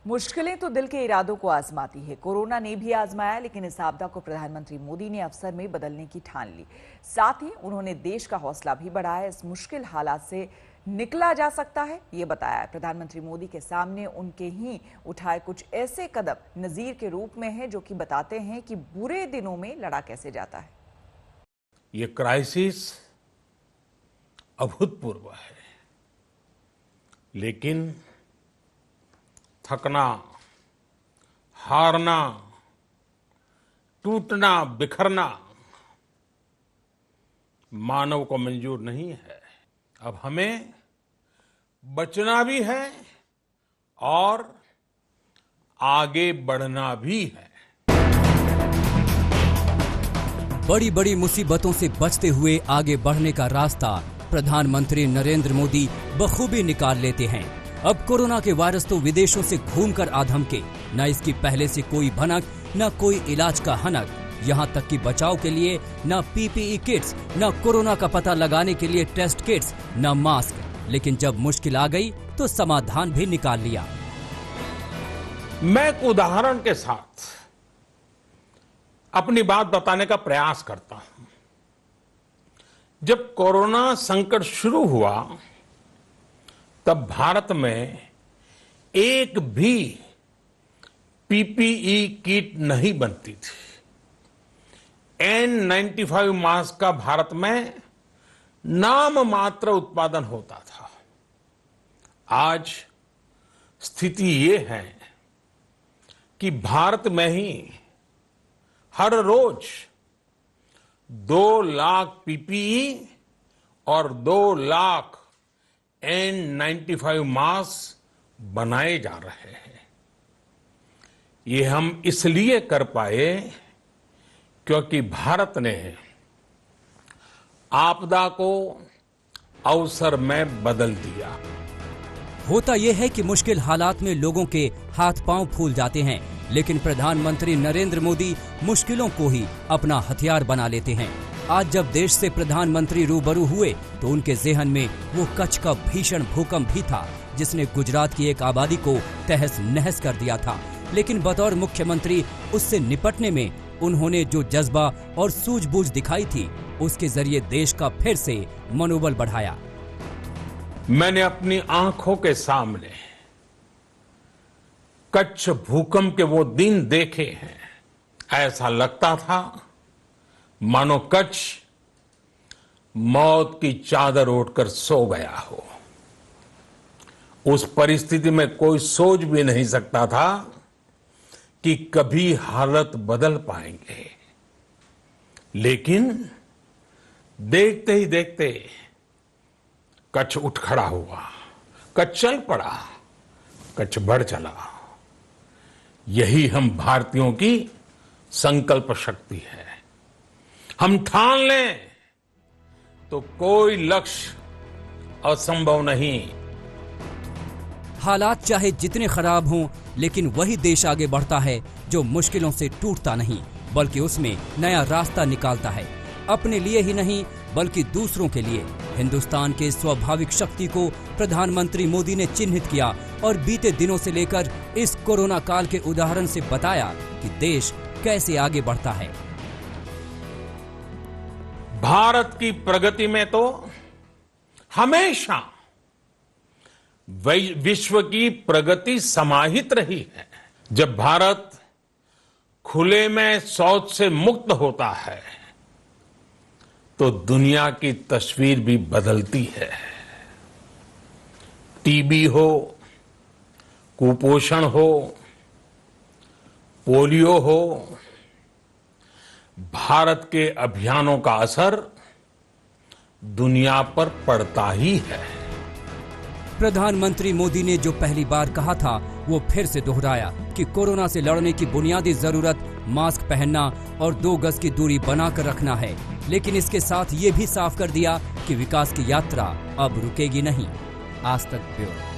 मुश्किलें तो दिल के इरादों को आजमाती है। कोरोना ने भी आजमाया, लेकिन इस आपदा को प्रधानमंत्री मोदी ने अवसर में बदलने की ठान ली। साथ ही उन्होंने देश का हौसला भी बढ़ाया। इस मुश्किल हालात से निकला जा सकता है, ये बताया। प्रधानमंत्री मोदी के सामने उनके ही उठाए कुछ ऐसे कदम नजीर के रूप में हैं, जो कि बताते हैं कि बुरे दिनों में लड़ा कैसे जाता है। ये क्राइसिस अभूतपूर्व है, लेकिन थकना, हारना, टूटना, बिखरना मानव को मंजूर नहीं है। अब हमें बचना भी है और आगे बढ़ना भी है। बड़ी बड़ी मुसीबतों से बचते हुए आगे बढ़ने का रास्ता प्रधानमंत्री नरेंद्र मोदी बखूबी निकाल लेते हैं। अब कोरोना के वायरस तो विदेशों से घूमकर आधम के, न इसकी पहले से कोई भनक, न कोई इलाज का हनक, यहाँ तक कि बचाव के लिए न पीपीई किट्स, न कोरोना का पता लगाने के लिए टेस्ट किट्स, न मास्क। लेकिन जब मुश्किल आ गई तो समाधान भी निकाल लिया। मैं एक उदाहरण के साथ अपनी बात बताने का प्रयास करता हूं। जब कोरोना संकट शुरू हुआ, तब भारत में एक भी पीपीई किट नहीं बनती थी। N95 मास्क का भारत में नाम मात्र उत्पादन होता था। आज स्थिति ये है कि भारत में ही हर रोज 2 लाख पीपीई और 2 लाख N95 मास्क बनाए जा रहे हैं। ये हम इसलिए कर पाए क्योंकि भारत ने आपदा को अवसर में बदल दिया। होता यह है कि मुश्किल हालात में लोगों के हाथ पांव फूल जाते हैं, लेकिन प्रधानमंत्री नरेंद्र मोदी मुश्किलों को ही अपना हथियार बना लेते हैं। आज जब देश से प्रधानमंत्री रूबरू हुए तो उनके जेहन में वो कच्छ का भीषण भूकंप भी था, जिसने गुजरात की एक आबादी को तहस नहस कर दिया था। लेकिन बतौर मुख्यमंत्री उससे निपटने में उन्होंने जो जज्बा और सूझबूझ दिखाई थी, उसके जरिए देश का फिर से मनोबल बढ़ाया। मैंने अपनी आंखों के सामने कच्छ भूकंप के वो दिन देखे हैं। ऐसा लगता था मानो कच्छ मौत की चादर ओढ़कर सो गया हो। उस परिस्थिति में कोई सोच भी नहीं सकता था कि कभी हालत बदल पाएंगे। लेकिन देखते ही देखते कच्छ उठ खड़ा हुआ, कच्छ चल पड़ा, कच्छ बढ़ चला। यही हम भारतीयों की संकल्प शक्ति है। हम ठान लें तो कोई लक्ष्य असंभव नहीं। हालात चाहे जितने खराब हों, लेकिन वही देश आगे बढ़ता है जो मुश्किलों से टूटता नहीं, बल्कि उसमें नया रास्ता निकालता है। अपने लिए ही नहीं, बल्कि दूसरों के लिए। हिंदुस्तान के स्वाभाविक शक्ति को प्रधानमंत्री मोदी ने चिन्हित किया और बीते दिनों से लेकर इस कोरोना काल के उदाहरण से बताया कि देश कैसे आगे बढ़ता है। भारत की प्रगति में तो हमेशा विश्व की प्रगति समाहित रही है। जब भारत खुले में शौच से मुक्त होता है तो दुनिया की तस्वीर भी बदलती है। टीबी हो, कुपोषण हो, पोलियो हो, भारत के अभियानों का असर दुनिया पर पड़ता ही है। प्रधानमंत्री मोदी ने जो पहली बार कहा था, वो फिर से दोहराया कि कोरोना से लड़ने की बुनियादी जरूरत मास्क पहनना और 2 गज की दूरी बनाकर रखना है। लेकिन इसके साथ ये भी साफ कर दिया कि विकास की यात्रा अब रुकेगी नहीं। आज तक ब्यूरो।